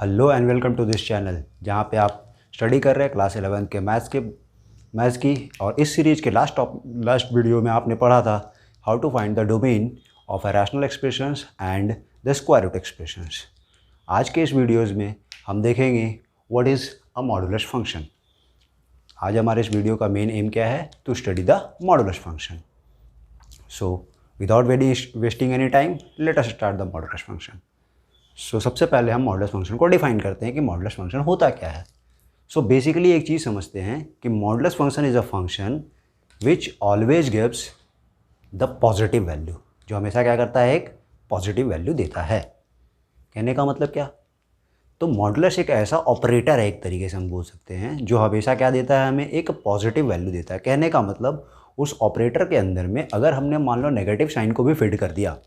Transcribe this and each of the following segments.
Hello and welcome to this channel जहाँ पे आप स्टडी कर रहे हैं क्लास 11 के मैथ्स की। और इस सीरीज़ के लास्ट वीडियो में आपने पढ़ा था how to find the domain of a rational expressions and the square root expressions. आज के इस वीडियोज़ में हम देखेंगे what is a modulus function. आज हमारे इस वीडियो का मेन एम क्या है? To study the modulus function. So without wasting any time let us start the modulus function. सबसे पहले हम मॉडुलस फंक्शन को डिफाइन करते हैं कि मॉडुलस फंक्शन होता क्या है। बेसिकली एक चीज़ समझते हैं कि modulus function is a function which always gives the positive value, जो हमेशा क्या करता है? एक पॉजिटिव वैल्यू देता है। कहने का मतलब क्या? तो मॉडुलस एक ऐसा ऑपरेटर है, एक तरीके से हम बोल सकते हैं, जो हमेशा क्या देता है? हमें एक पॉजिटिव वैल्यू देता है। कहने का मतलब उस ऑपरेटर के अंदर में अगर हमने मान लो नेगेटिव साइन को भी फिट कर दिया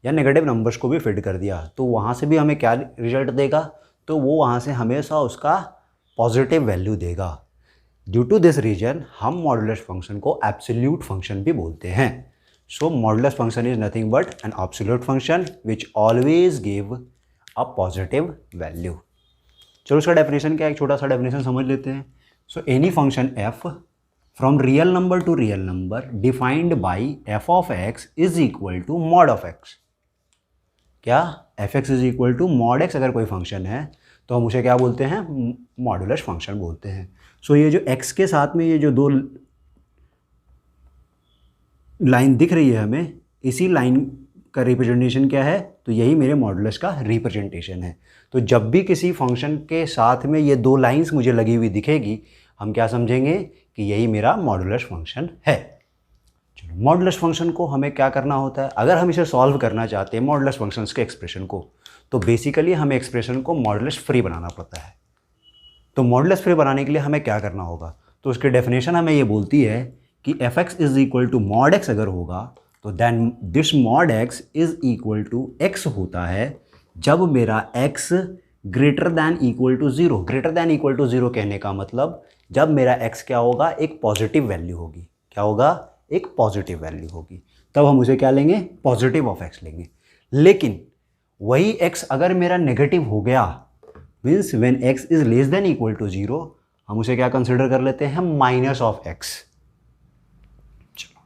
या नेगेटिव नंबर्स को भी फिट कर दिया तो वहाँ से भी हमें क्या रिजल्ट देगा? तो वो वहाँ से हमेशा उसका पॉजिटिव वैल्यू देगा। ड्यू टू दिस रीजन हम मॉडुलस फंक्शन को एब्सोल्यूट फंक्शन भी बोलते हैं। Modulus function is nothing but an absolute function which always give a positive value. चलो उसका डेफिनेशन क्या है, एक छोटा सा डेफिनेशन समझ लेते हैं। Any function F from real number to real number defined by F of X is equal to mod of X. क्या? F X is equal to mod X अगर कोई फंक्शन है तो हम उसे क्या बोलते हैं? मॉडुलस फंक्शन बोलते हैं। ये जो एक्स के साथ में ये जो दो लाइन दिख रही है हमें, इसी लाइन का रिप्रेजेंटेशन क्या है? तो यही मेरे मॉडुलस का रिप्रेजेंटेशन है। तो जब भी किसी फंक्शन के साथ में ये दो लाइंस मुझे लगी हुई दिखेगी, हम क्या समझेंगे कि यही मेरा मॉडुलस फंक्शन है। चलो, मॉडुलस फंक्शन को हमें क्या करना होता है? अगर हम इसे सॉल्व करना चाहते हैं मॉडुलस फंक्शंस के एक्सप्रेशन को, तो बेसिकली हमें एक्सप्रेशन को मॉडुलस फ्री बनाना पड़ता है। तो मॉडुलस फ्री बनाने के लिए हमें क्या करना होगा? तो उसकी डेफिनेशन हमें ये बोलती है कि F X is equal to mod X अगर होगा तो then this mod x is equal to X होता है जब मेरा X greater than equal to zero. Greater than equal to zero कहने का मतलब जब मेरा एक्स क्या होगा? एक पॉजिटिव वैल्यू होगी। क्या होगा? एक पॉजिटिव वैल्यू होगी। तब हम उसे क्या लेंगे? पॉजिटिव ऑफ एक्स लेंगे। लेकिन वही एक्स अगर मेरा नेगेटिव हो गया, means when X is less than equal to zero, हम उसे क्या कंसिडर कर लेते हैं? Minus of X. चलो,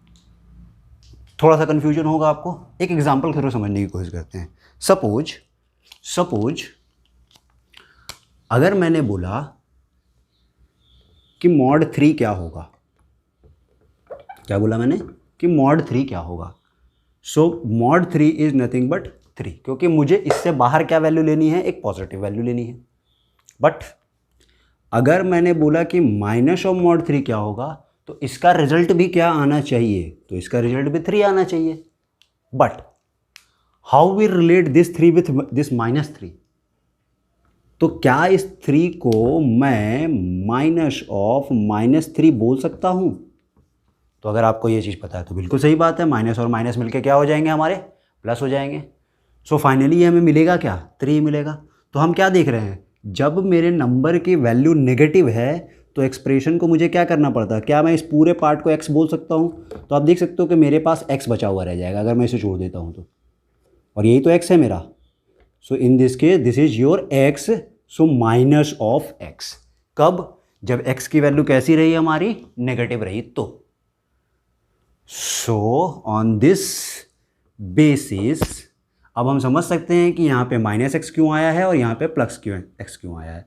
थोड़ा सा कंफ्यूजन होगा आपको, एक एग्जांपल के थ्रू समझने की कोशिश करते हैं। सपोज अगर मैंने बोला कि मॉड 3 क्या होगा, क्या बोला मैंने? कि मॉड 3 क्या होगा? मॉड 3 इज नथिंग बट 3, क्योंकि मुझे इससे बाहर क्या वैल्यू लेनी है? एक पॉजिटिव वैल्यू लेनी है। बट अगर मैंने बोला कि माइनस ऑफ मॉड 3 क्या होगा, तो इसका रिजल्ट भी क्या आना चाहिए? तो इसका रिजल्ट भी 3 आना चाहिए। But how we relate this 3 with this minus 3? तो क्या इस 3 को मैं माइनस ऑफ माइनस 3 बोल सकता हूं? तो अगर आपको ये चीज़ पता है तो बिल्कुल सही बात है, माइनस और माइनस मिलके क्या हो जाएंगे? हमारे प्लस हो जाएंगे। फाइनली ये हमें मिलेगा क्या? 3 मिलेगा। तो हम क्या देख रहे हैं? जब मेरे नंबर की वैल्यू नेगेटिव है तो एक्सप्रेशन को मुझे क्या करना पड़ता है? क्या मैं इस पूरे पार्ट को एक्स बोल सकता हूँ? तो आप देख सकते हो कि मेरे पास एक्स बचा हुआ रह जाएगा अगर मैं इसे छोड़ देता हूँ तो, और यही तो एक्स है मेरा। इन this case this is your x, minus of x. कब? जब एक्स की वैल्यू कैसी रही? हमारी नेगेटिव रही तो। ऑन दिस बेसिस अब हम समझ सकते हैं कि यहाँ पे माइनस एक्स क्यों आया है और यहाँ पे प्लस एक्स क्यों आया है।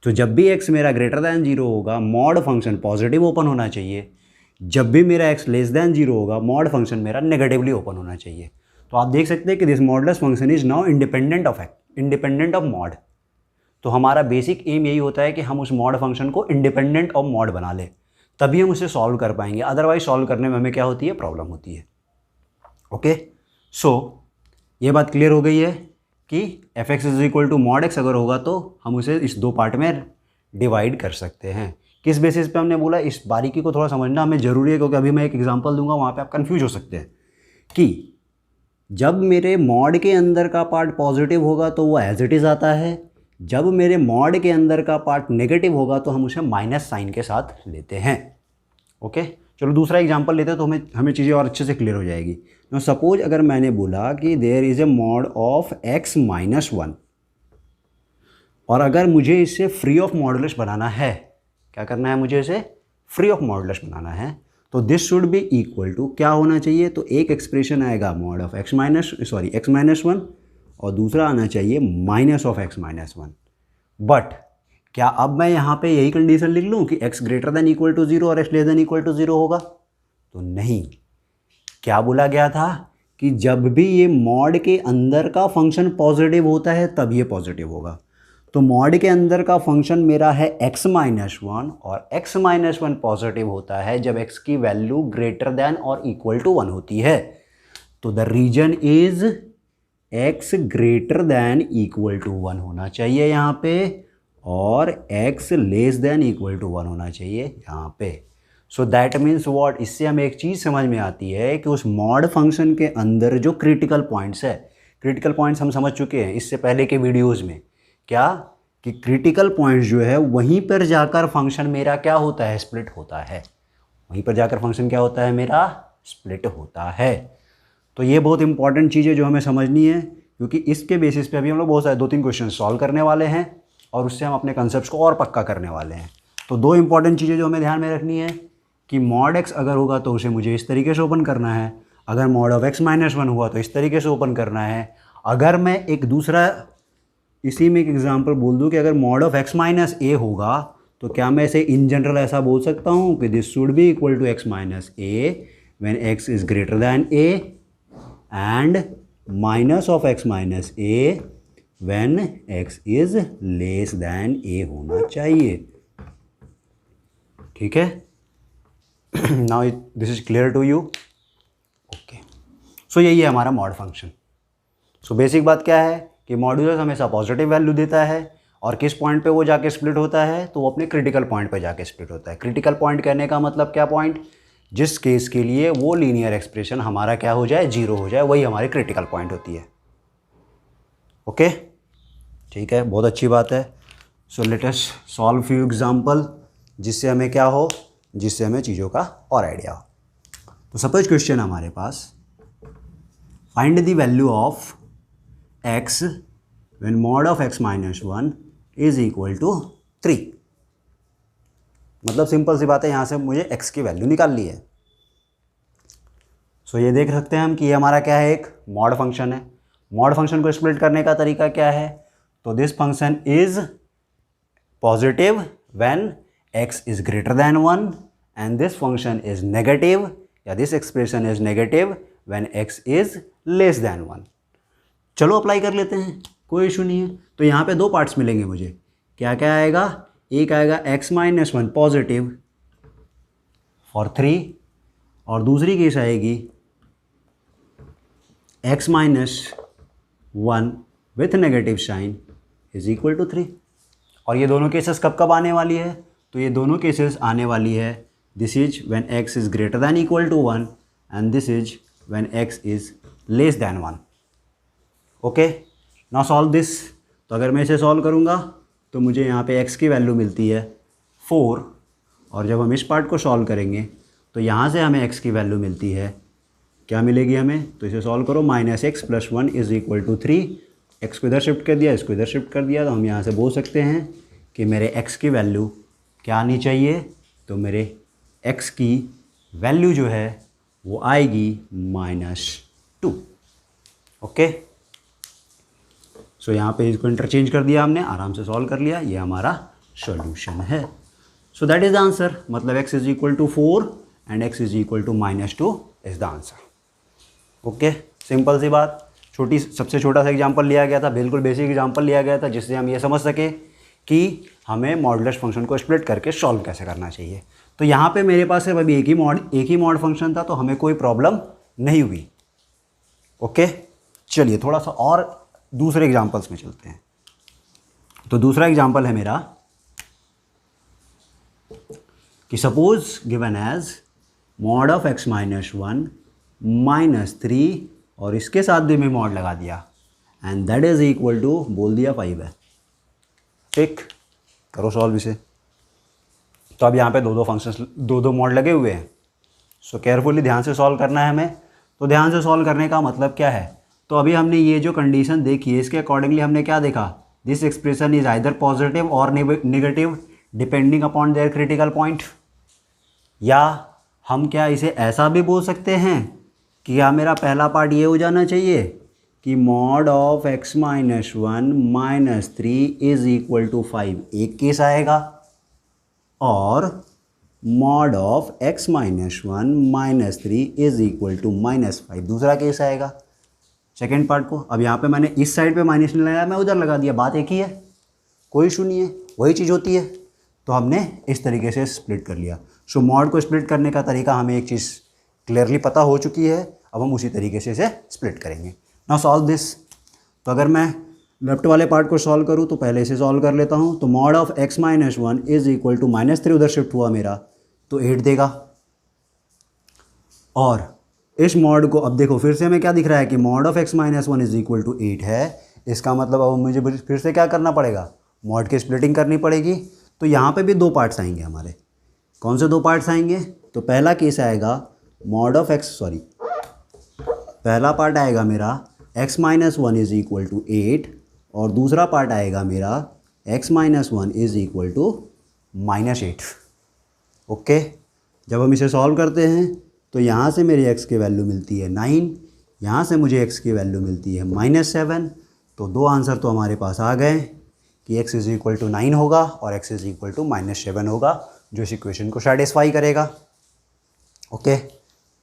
तो जब भी एक्स मेरा ग्रेटर दैन जीरो होगा, मॉड फंक्शन पॉजिटिव ओपन होना चाहिए। जब भी मेरा एक्स लेस दैन जीरो होगा, मॉड फंक्शन मेरा नेगेटिवली ओपन होना चाहिए। तो आप देख सकते हैं कि this modulus function is now independent of mod. तो हमारा बेसिक एम यही होता है कि हम उस मॉड फंक्शन को इंडिपेंडेंट ऑफ मॉड बना ले, तभी हम उसे सॉल्व कर पाएंगे। अदरवाइज सॉल्व करने में हमें क्या होती है? प्रॉब्लम होती है। ओके, ये बात क्लियर हो गई है कि F X is equal to mod X अगर होगा तो हम उसे इस दो पार्ट में डिवाइड कर सकते हैं। किस बेसिस पे हमने बोला? इस बारीकी को थोड़ा समझना हमें ज़रूरी है, क्योंकि अभी मैं एक एग्जांपल दूंगा, वहाँ पे आप कंफ्यूज हो सकते हैं कि जब मेरे मॉड के अंदर का पार्ट पॉजिटिव होगा तो वो एज इट इज़ आता है, जब मेरे मॉड के अंदर का पार्ट नेगेटिव होगा तो हम उसे माइनस साइन के साथ लेते हैं। ओके, चलो दूसरा एग्जांपल लेते हैं तो हमें चीज़ें और अच्छे से क्लियर हो जाएगी। सपोज अगर मैंने बोला कि there is a mod of X minus 1 और अगर मुझे इसे फ्री ऑफ मॉडुलस बनाना है, क्या करना है, मुझे इसे फ्री ऑफ मॉडुलस बनाना है, तो this should be equal to क्या होना चाहिए, तो एक एक्सप्रेशन आएगा mod of X minus one और दूसरा आना चाहिए minus of X minus one. But क्या अब मैं यहाँ पे यही कंडीशन लिख लूँ कि x greater than equal to 0 और x less than equal to 0 होगा? तो नहीं। क्या बोला गया था कि जब भी ये मॉड के अंदर का फंक्शन पॉजिटिव होता है तब ये पॉजिटिव होगा। तो मॉड के अंदर का फंक्शन मेरा है x माइनस वन और x माइनस वन पॉजिटिव होता है जब x की वैल्यू ग्रेटर देन और इक्वल टू 1 होती है। तो the reason is x greater than equal to 1 होना चाहिए यहाँ पे और x less than equal to 1 होना चाहिए यहाँ पे। सो दैट मीन्स व्हाट, इससे हमें एक चीज़ समझ में आती है कि उस मॉड फंक्शन के अंदर जो क्रिटिकल पॉइंट्स है, क्रिटिकल पॉइंट्स हम समझ चुके हैं इससे पहले के वीडियोज़ में, क्या कि क्रिटिकल पॉइंट्स जो है वहीं पर जाकर फंक्शन मेरा क्या होता है, स्प्लिट होता है। वहीं पर जाकर फंक्शन क्या होता है, मेरा स्प्लिट होता है। तो ये बहुत इंपॉर्टेंट चीज़ है जो हमें समझनी है, क्योंकि इसके बेसिस पे अभी हम लोग बहुत सारे 2-3 क्वेश्चन सॉल्व करने वाले हैं और उससे हम अपने कंसेप्ट को और पक्का करने वाले हैं। तो 2 इंपॉर्टेंट चीज़ें जो हमें ध्यान में रखनी है कि मॉड x अगर होगा तो उसे मुझे इस तरीके से ओपन करना है, अगर mod of x minus one हुआ तो इस तरीके से ओपन करना है। अगर मैं एक दूसरा इसी में एक एग्जांपल बोल दूं कि अगर मॉड ऑफ x माइनस ए होगा तो क्या मैं इसे इन जनरल ऐसा बोल सकता हूं कि this should be equal to x minus a when x is greater than a and minus of x minus a when x is less than a होना चाहिए। ठीक है, now this is clear to you? Okay, so यही है हमारा mod function. So basic बात क्या है कि मॉड्यूलस हमेशा पॉजिटिव वैल्यू देता है और किस पॉइंट पे वो जाके स्प्लिट होता है, तो वो अपने क्रिटिकल पॉइंट पे जाके स्प्लिट होता है। क्रिटिकल पॉइंट कहने का मतलब क्या, पॉइंट जिस केस के लिए वो लीनियर एक्सप्रेशन हमारा क्या हो जाए, 0 हो जाए, वही हमारी क्रिटिकल पॉइंट होती है। ओके, ठीक है, बहुत अच्छी बात है। So let us solve few example जिससे हमें क्या हो, जिससे हमें चीज़ों का और आइडिया हो। तो सपोज क्वेश्चन हमारे पास, find the value of x when mod of x minus 1 is equal to 3। मतलब सिंपल सी बात है, यहाँ से मुझे x की वैल्यू निकालनी है। सो ये देख सकते हैं हम कि ये हमारा क्या है, एक मॉड फंक्शन है। मॉड फंक्शन को स्प्लिट करने का तरीका क्या है, तो this function is positive when x is greater than 1 and this function is negative या this expression is negative when x is less than 1। चलो अप्लाई कर लेते हैं, कोई इशू नहीं है। तो यहाँ पे 2 पार्ट्स मिलेंगे मुझे, क्या क्या आएगा, एक आएगा x minus one positive for 3 और दूसरी केस आएगी x minus one with negative sign is equal to 3। और ये दोनों केसेस कब कब आने वाली है, तो ये दोनों केसेस आने वाली है, this is when x is greater than equal to 1 and this is when x is less than 1। Okay, now solve this. तो अगर मैं इसे सॉल्व करूँगा तो मुझे यहाँ पे x की वैल्यू मिलती है 4 और जब हम इस पार्ट को सॉल्व करेंगे तो यहाँ से हमें x की वैल्यू मिलती है, क्या मिलेगी हमें, तो इसे सॉल्व करो, minus X plus 1 is equal to 3। x को इधर शिफ्ट कर दिया, इसको इधर शिफ्ट कर दिया, तो हम यहाँ से बोल सकते हैं कि मेरे x की वैल्यू क्या आनी चाहिए, तो मेरे x की वैल्यू जो है वो आएगी -2। ओके, सो यहाँ पे इसको इंटरचेंज कर दिया हमने, आराम से सॉल्व कर लिया, ये हमारा सॉल्यूशन है। So that is the answer, मतलब x is equal to 4 and x is equal to -2 is the answer. Okay, simple सी बात, सबसे छोटा सा एग्जांपल लिया गया था, बिल्कुल बेसिक एग्जांपल लिया गया था जिससे हम ये समझ सके कि हमें मॉडुलस फंक्शन को स्प्लिट करके सॉल्व कैसे करना चाहिए। तो यहाँ पे मेरे पास अभी एक ही मॉड फंक्शन था, तो हमें कोई प्रॉब्लम नहीं हुई। ओके, चलिए थोड़ा सा और दूसरे एग्जांपल्स में चलते हैं। तो दूसरा एग्जांपल है मेरा कि suppose given as mod of x minus 1 -3 और इसके साथ भी मैं मॉड लगा दिया and that is equal to बोल दिया 5 है। ठीक, करो सॉल्व इसे। तो अब यहाँ पे दो फंक्शंस, दो मॉड लगे हुए हैं। सो केयरफुली ध्यान से सॉल्व करना है हमें। तो ध्यान से सॉल्व करने का मतलब क्या है, तो अभी हमने ये जो कंडीशन देखी है इसके अकॉर्डिंगली हमने क्या देखा, this expression is either positive और negative depending upon their critical point. या हम क्या इसे ऐसा भी बोल सकते हैं कि क्या मेरा पहला पार्ट ये हो जाना चाहिए कि mod of x minus 1 minus 3 is equal to 5, एक केस आएगा, और mod of x minus 1 minus 3 is equal to minus 5 दूसरा केस आएगा। सेकेंड पार्ट को अब यहाँ पे मैंने इस साइड पे माइनस नहीं लगाया, मैं उधर लगा दिया, बात एक ही है, कोई इशू नहीं है, वही चीज़ होती है। तो हमने इस तरीके से स्प्लिट कर लिया। सो मॉड को स्प्लिट करने का तरीका हमें एक चीज़ क्लियरली पता हो चुकी है, अब हम उसी तरीके से इसे स्प्लिट करेंगे। Now solve this. तो अगर मैं लेफ्ट वाले पार्ट को सॉल्व करूँ तो पहले इसे सॉल्व कर लेता हूँ। तो mod of x minus 1 is equal to minus 3 उधर शिफ्ट हुआ मेरा, तो 8 देगा। और इस मॉड को अब देखो फिर से हमें क्या दिख रहा है कि mod of x minus 1 is equal to 8 है। इसका मतलब अब मुझे फिर से क्या करना पड़ेगा, मॉड की स्प्लिटिंग करनी पड़ेगी। तो यहाँ पे भी दो पार्ट्स आएंगे हमारे। कौन से दो पार्ट्स आएंगे? तो पहला केस आएगा मॉड ऑफ पहला पार्ट आएगा मेरा x minus 1 is equal to 8, और दूसरा पार्ट आएगा मेरा x minus 1 is equal to minus 8। Okay, जब हम इसे सॉल्व करते हैं तो यहाँ से मेरी x की वैल्यू मिलती है 9, यहाँ से मुझे x की वैल्यू मिलती है -7। तो दो आंसर तो हमारे पास आ गए कि x इज इक्वल टू 9 होगा और x इज इक्वल टू -7 होगा, जो इस इक्वेशन को सेटिस्फाई करेगा। Okay,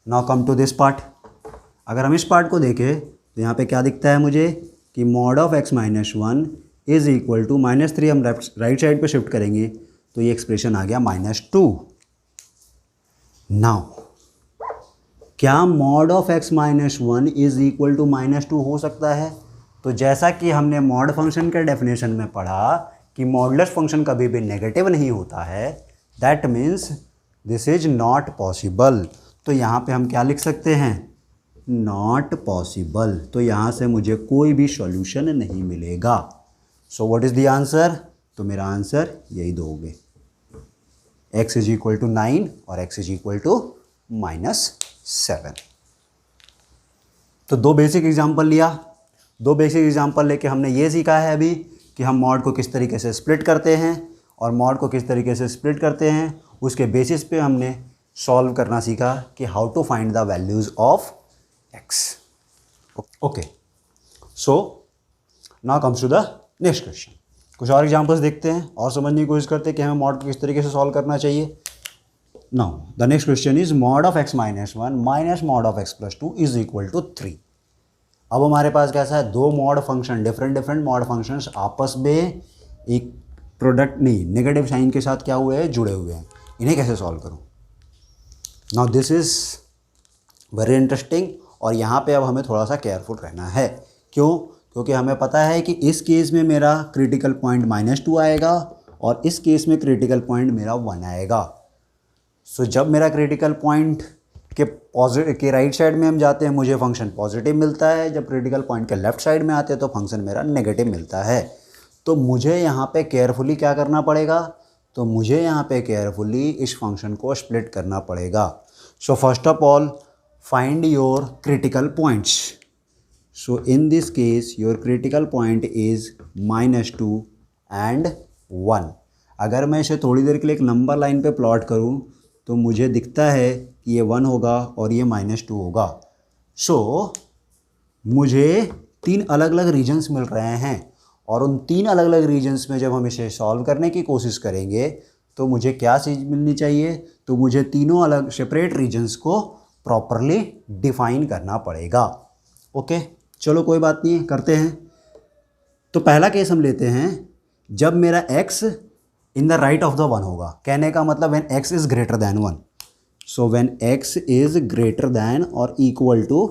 now come to this part. अगर हम इस पार्ट को देखें तो यहाँ पे क्या दिखता है मुझे कि mod of x minus 1 is equal to -3, हम राइट साइड पे शिफ्ट करेंगे तो ये एक्सप्रेशन आ गया -2। नाउ क्या mod of x minus 1 is equal to -2 हो सकता है? तो जैसा कि हमने मॉड फंक्शन के डेफिनेशन में पढ़ा कि मॉडुलस फंक्शन कभी भी नेगेटिव नहीं होता है, that means this is not possible. तो यहाँ पे हम क्या लिख सकते हैं? Not possible. तो यहाँ से मुझे कोई भी सॉल्यूशन नहीं मिलेगा। So what is the answer? तो मेरा आंसर यही दो हो गए, x इज इक्वल टू 9 और x इज इक्वल टू -7। तो दो बेसिक एग्जाम्पल लिया। दो बेसिक एग्जाम्पल लेके हमने ये सीखा है अभी कि हम मॉड को किस तरीके से स्प्लिट करते हैं, और मॉड को किस तरीके से स्प्लिट करते हैं उसके बेसिस पे हमने सॉल्व करना सीखा कि how to find the values of x। Okay, so now comes to the next question. कुछ और एग्जांपल्स देखते हैं और समझने की कोशिश करते हैं कि हमें मॉड को किस तरीके से सॉल्व करना चाहिए। Now the next question is mod of x minus 1 minus mod of x plus 2 is equal to 3। अब हमारे पास कैसा है, दो mod function, different mod functions आपस में एक प्रोडक्ट नहीं नेगेटिव साइन के साथ क्या हुए हैं, जुड़े हुए हैं। इन्हें कैसे सॉल्व करूं? Now this is very interesting, और यहाँ पे अब हमें थोड़ा सा केयरफुल रहना है। क्यों? क्योंकि हमें पता है कि इस केस में मेरा क्रिटिकल पॉइंट -2 आएगा और इस केस में क्रिटिकल पॉइंट मेरा 1 आएगा। सो जब मेरा क्रिटिकल पॉइंट के राइट साइड में हम जाते हैं मुझे फंक्शन पॉजिटिव मिलता है, जब क्रिटिकल पॉइंट के लेफ्ट साइड में आते हैं तो फंक्शन मेरा नेगेटिव मिलता है। तो मुझे यहाँ पे केयरफुली क्या करना पड़ेगा? तो मुझे यहाँ पे केयरफुली इस फंक्शन को स्प्लिट करना पड़ेगा। So first of all find your critical points. So in this case your critical point is -2 and 1। अगर मैं इसे थोड़ी देर के लिए एक नंबर लाइन पे प्लॉट करूं तो मुझे दिखता है कि ये 1 होगा और ये -2 होगा। सो मुझे 3 अलग अलग रीजन्स मिल रहे हैं, और उन 3 अलग अलग रीजन्स में जब हम इसे सॉल्व करने की कोशिश करेंगे तो मुझे क्या चीज़ मिलनी चाहिए? तो मुझे तीनों अलग सेपरेट रीजन्स को प्रॉपरली डिफाइन करना पड़ेगा। ओके, चलो कोई बात नहीं, करते हैं। तो पहला केस हम लेते हैं जब मेरा x in the right of the 1 होगा। कहने का मतलब when x is greater than 1। So when x is greater then और इक्वल टू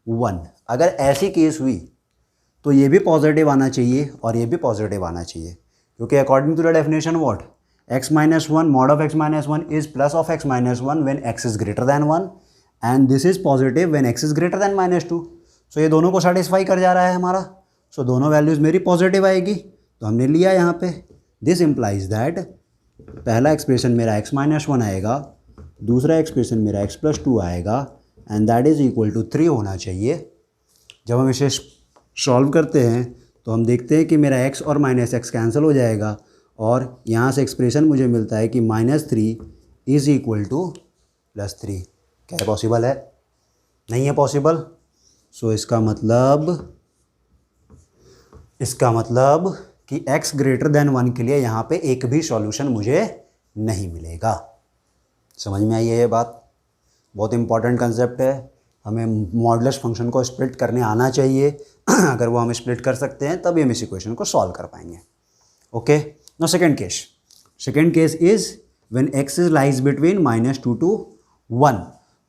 1, अगर ऐसी केस हुई तो ये भी पॉजिटिव आना चाहिए और ये भी पॉजिटिव आना चाहिए, क्योंकि according to the definition what, x minus 1 mod of x minus 1 is plus of x minus 1 when x is greater than 1 and this is positive when x is greater than -2। So ये दोनों को satisfy कर जा रहा है हमारा। सो दोनों values मेरी पॉजिटिव आएगी, तो हमने लिया यहाँ पे। दिस इम्प्लाइज दैट पहला एक्सप्रेशन मेरा x माइनस 1 आएगा, दूसरा एक्सप्रेशन मेरा x प्लस 2 आएगा, and that is equal to 3 होना चाहिए। जब हम इसे सॉल्व करते हैं तो हम देखते हैं कि मेरा x और माइनस एक्स कैंसिल हो जाएगा और यहाँ से एक्सप्रेशन मुझे मिलता है कि -3 इज़ इक्वल टू +3। क्या है पॉसिबल है? नहीं है पॉसिबल। सो इसका मतलब कि x ग्रेटर देन 1 के लिए यहाँ पे एक भी सॉल्यूशन मुझे नहीं मिलेगा। समझ में आई है ये बात? बहुत इंपॉर्टेंट कंसेप्ट है। हमें मॉडुलस फंक्शन को स्प्लिट करने आना चाहिए। अगर वो हम स्प्लिट कर सकते हैं तभी हम इस इक्वेशन को सॉल्व कर पाएंगे। Okay, now second case is when x is lies between -2 to 1।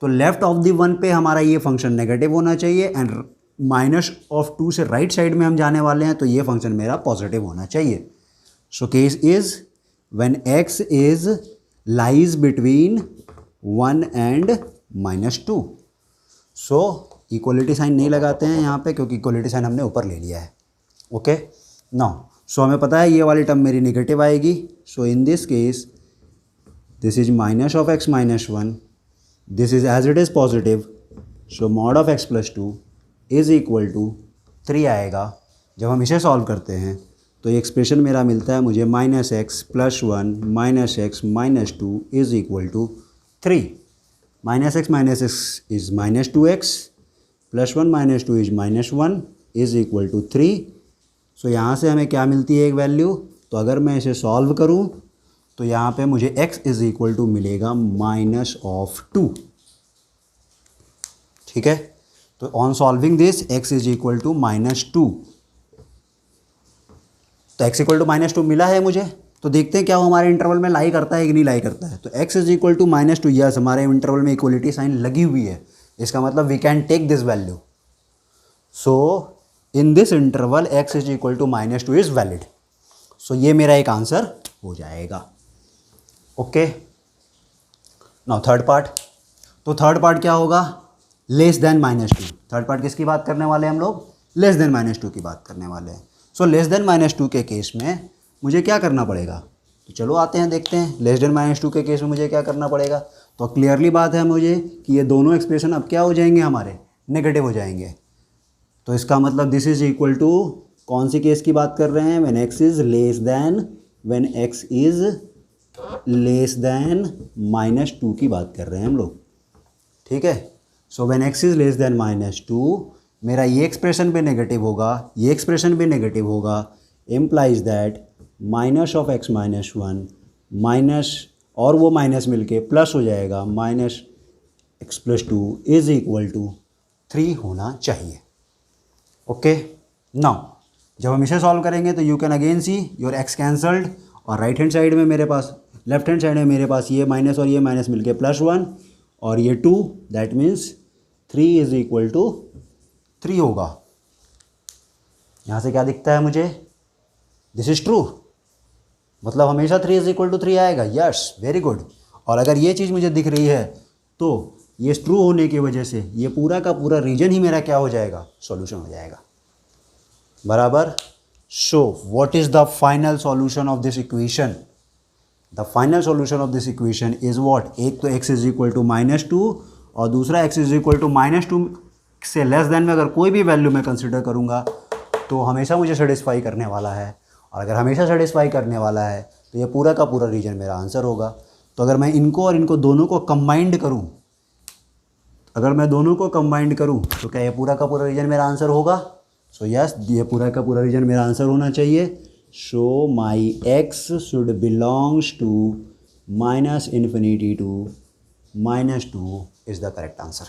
तो लेफ्ट ऑफ द 1 पे हमारा ये फंक्शन नेगेटिव होना चाहिए एंड -2 से राइट साइड में हम जाने वाले हैं तो ये फंक्शन मेरा पॉजिटिव होना चाहिए। So case is when x is lies between 1 and -2। So equality sign नहीं लगाते हैं यहाँ पे क्योंकि इक्वलिटी साइन हमने ऊपर ले लिया है। ओके, नाउ सो हमें पता है ये वाली टर्म मेरी नेगेटिव आएगी। So in this case this is -(x - 1), this is as it is positive. So mod of x + 2 is equal to 3 आएगा। जब हम इसे सॉल्व करते हैं तो ये एक्सप्रेशन मेरा मिलता है मुझे -(x + 1 - x - 2) is equal to 3। -(x - x) Is -2x + 1 - 2 is -1 is equal to 3। So यहाँ से हमें क्या मिलती है एक वैल्यू। तो अगर मैं इसे सॉल्व करूँ तो यहाँ पे मुझे x इज इक्वल टू मिलेगा -2। ठीक है, तो on solving this x is equal to -2। तो x इक्वल टू -2 मिला है मुझे। तो देखते हैं क्या वो हमारे इंटरवल में लाई करता है कि नहीं लाई करता है। तो x is equal to -2, yes हमारे इंटरवल में इक्वलिटी साइन लगी हुई है। इसका मतलब we can take this value. So in this interval x is equal to -2 is valid. So ये मेरा एक आंसर हो जाएगा। Okay, now third part. तो थर्ड पार्ट क्या होगा? Less than -2। थर्ड पार्ट किसकी बात करने वाले हैं हम लोग? लेस देन -2 की बात करने वाले हैं। सो लेस देन -2 के केस में मुझे क्या करना पड़ेगा? तो चलो आते हैं देखते हैं लेस देन -2 के केस में मुझे क्या करना पड़ेगा। तो क्लियरली बात है मुझे कि ये दोनों एक्सप्रेशन अब क्या हो जाएंगे, हमारे नेगेटिव हो जाएंगे। तो इसका मतलब दिस इज इक्वल टू कौन सी केस की बात कर रहे हैं? When x is less then -2 की बात कर रहे हैं हम लोग। ठीक है, so when x is less then -2 मेरा ये एक्सप्रेशन भी नेगेटिव होगा, ये एक्सप्रेशन भी नेगेटिव होगा। इम्प्लाइज दैट -(x - 1) माइनस और वो माइनस मिलके प्लस हो जाएगा, -(x + 2) इज इक्वल टू 3 होना चाहिए। ओके, नाउ जब हम इसे सॉल्व करेंगे तो you can again see your x cancelled और राइट हैंड साइड में मेरे पास, लेफ्ट हैंड साइड में मेरे पास ये माइनस और ये माइनस मिलके +1 और ये 2, that means 3 is equal to 3 होगा। यहाँ से क्या दिखता है मुझे? दिस इज ट्रू, मतलब हमेशा 3 इज इक्वल टू 3 आएगा। Yes, very good. और अगर ये चीज़ मुझे दिख रही है तो ये ट्रू होने की वजह से ये पूरा का पूरा रीजन ही मेरा क्या हो जाएगा? सॉल्यूशन हो जाएगा। बराबर। So what is the final solution of this equation? The final solution of this equation is what? एक तो x इज इक्वल टू -2 और दूसरा x इज इक्वल टू -2 से लेस देन में अगर कोई भी वैल्यू मैं कंसिडर करूँगा तो हमेशा मुझे सेटिस्फाई करने वाला है। और अगर हमेशा सेटिस्फाई करने वाला है तो ये पूरा का पूरा रीजन मेरा आंसर होगा। तो अगर मैं इनको और इनको दोनों को कंबाइंड करूँ, अगर मैं दोनों को कंबाइंड करूँ तो क्या ये पूरा का पूरा रीजन मेरा आंसर होगा? सो यस, ये पूरा का पूरा रीजन मेरा आंसर होना चाहिए। So my x should belongs to -∞ to -2 is the correct answer.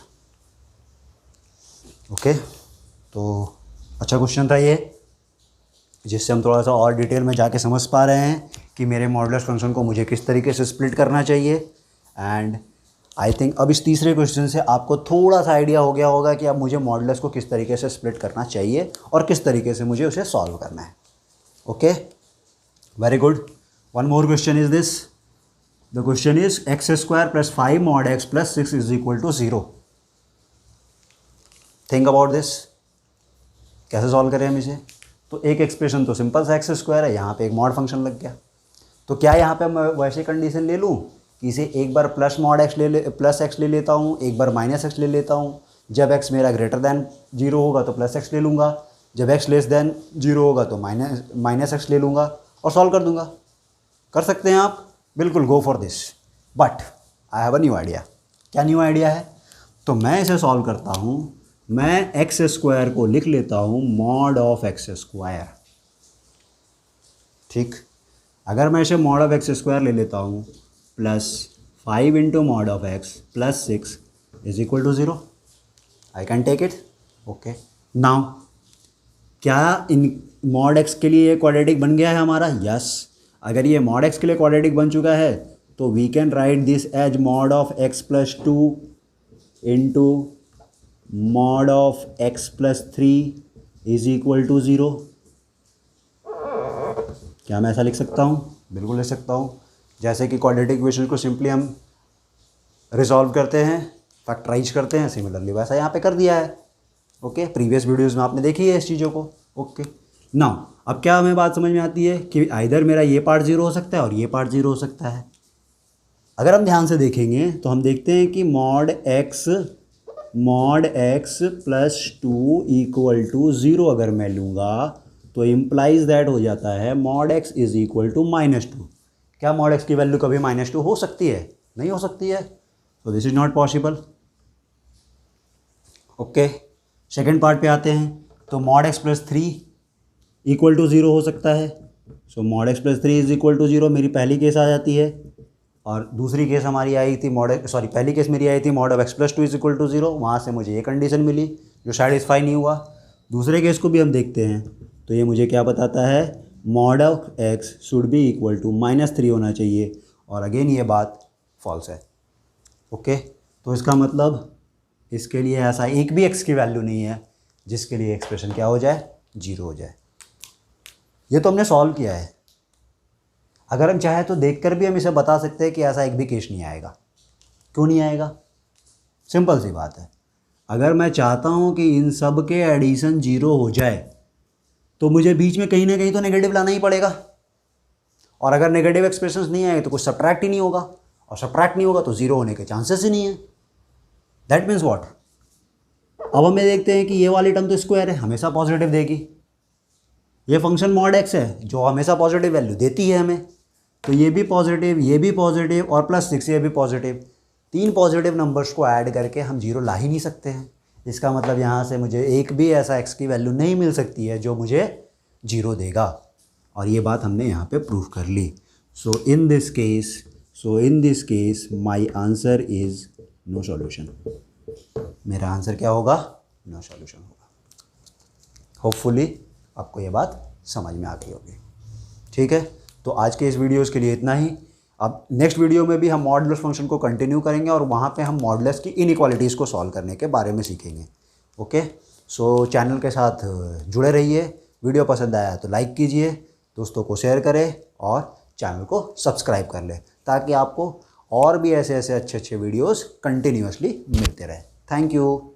Okay, तो अच्छा क्वेश्चन था ये, जिससे हम थोड़ा सा और डिटेल में जाके समझ पा रहे हैं कि मेरे मॉडुलस फंक्शन को मुझे किस तरीके से स्प्लिट करना चाहिए। एंड आई थिंक अब इस तीसरे क्वेश्चन से आपको थोड़ा सा आइडिया हो गया होगा कि अब मुझे मॉडुलस को किस तरीके से स्प्लिट करना चाहिए और किस तरीके से मुझे उसे सॉल्व करना है। Okay, very good. One more question is this. The question is x² + 5 mod x + 6 is equal to 0। Think about this, कैसे सॉल्व करें हम इसे? तो एक एक्सप्रेशन तो सिंपल सा x² है, यहाँ पे एक मॉड फंक्शन लग गया। तो क्या यहाँ पे मैं वैसे कंडीशन ले लूँ कि इसे एक बार +mod x ले लेता हूँ, एक बार -x ले लेता हूँ। जब x मेरा ग्रेटर दैन 0 होगा तो +x ले लूँगा, जब x लेस देन 0 होगा तो माइनस एक्स ले लूँगा और सॉल्व कर दूँगा। कर सकते हैं आप, बिल्कुल, go for this. But I have a new idea. क्या न्यू आइडिया है? तो मैं इसे सॉल्व करता हूँ। मैं एक्स स्क्वायर को लिख लेता हूँ मॉड ऑफ एक्स स्क्वायर। ठीक, अगर मैं इसे मॉड ऑफ एक्स स्क्वायर ले लेता हूँ plus 5 into mod of x plus 6 is equal to 0, I can take it. Okay, now क्या इन मॉड एक्स के लिए ये क्वाड्रेटिक बन गया है हमारा? यस। अगर ये मॉड एक्स के लिए क्वाड्रेटिक बन चुका है तो we can write this as mod of x plus 2 into mod of x plus 3 is equal to 0। क्या मैं ऐसा लिख सकता हूँ? बिल्कुल लिख सकता हूँ। जैसे कि क्वाड्रेटिक इक्वेशन को सिंपली हम रिजॉल्व करते हैं, फैक्टराइज करते हैं, सिमिलरली वैसा यहाँ पे कर दिया है। ओके, प्रीवियस वीडियोस में आपने देखी है इस चीज़ों को। ओके, नाउ अब क्या हमें बात समझ में आती है कि आइदर मेरा ये पार्ट 0 हो सकता है और ये पार्ट 0 हो सकता है। अगर हम ध्यान से देखेंगे तो हम देखते हैं कि mod x plus 2 equal to 0 अगर मैं लूँगा तो इम्प्लाइज दैट हो जाता है mod x is equal to -2। क्या मॉड एक्स की वैल्यू कभी -2 हो सकती है? नहीं हो सकती है। तो this is not possible. Okay, second part पे आते हैं। तो mod x plus 3 equal to 0 हो सकता है। So mod x plus 3 is equal to 0 मेरी पहली केस आ जाती है। और दूसरी केस हमारी आई थी पहली केस मेरी आई थी mod of x plus 2 is equal to 0। वहाँ से मुझे ये कंडीशन मिली जो सैटिस्फाई नहीं हुआ। दूसरे केस को भी हम देखते हैं तो ये मुझे क्या बताता है? Mod of x should be equal to -3 होना चाहिए, और अगेन ये बात फॉल्स है। ओके, तो इसका मतलब इसके लिए ऐसा एक भी एक्स की वैल्यू नहीं है जिसके लिए एक्सप्रेशन क्या हो जाए? 0 हो जाए। ये तो हमने सॉल्व किया है। अगर हम चाहे तो देखकर भी हम इसे बता सकते हैं कि ऐसा एक भी केस नहीं आएगा। क्यों नहीं आएगा? सिंपल सी बात है। अगर मैं चाहता हूँ कि इन सब के एडिशन 0 हो जाए तो मुझे बीच में कहीं ना कहीं तो नेगेटिव लाना ही पड़ेगा, और अगर नेगेटिव एक्सप्रेशंस नहीं आए तो कुछ सब्ट्रैक्ट ही नहीं होगा, और सब्ट्रैक्ट नहीं होगा तो 0 होने के चांसेस ही नहीं है। That means what? अब हमें देखते हैं कि ये वाली टर्म तो स्क्वायर है, हमेशा पॉजिटिव देगी। ये फंक्शन मॉड एक्स है जो हमेशा पॉजिटिव वैल्यू देती है हमें, तो ये भी पॉजिटिव और प्लस 6 ये भी पॉजिटिव। 3 पॉजिटिव नंबर्स को ऐड करके हम 0 ला ही नहीं सकते हैं। इसका मतलब यहाँ से मुझे एक भी ऐसा एक्स की वैल्यू नहीं मिल सकती है जो मुझे 0 देगा, और ये बात हमने यहाँ पे प्रूव कर ली। So in this case my answer is no solution. मेरा आंसर क्या होगा? नो सॉल्यूशन होगा। होपफुली आपको ये बात समझ में आ गई होगी। ठीक है, तो आज के इस वीडियोज़ के लिए इतना ही। अब नेक्स्ट वीडियो में भी हम मॉडुलस फंक्शन को कंटिन्यू करेंगे और वहाँ पे हम मॉडुलस की इनइक्वालिटीज़ को सॉल्व करने के बारे में सीखेंगे। ओके, सो चैनल के साथ जुड़े रहिए। वीडियो पसंद आया तो लाइक कीजिए, दोस्तों को शेयर करें और चैनल को सब्सक्राइब कर लें ताकि आपको और भी ऐसे अच्छे वीडियोज़ कंटिन्यूसली मिलते रहे। Thank you.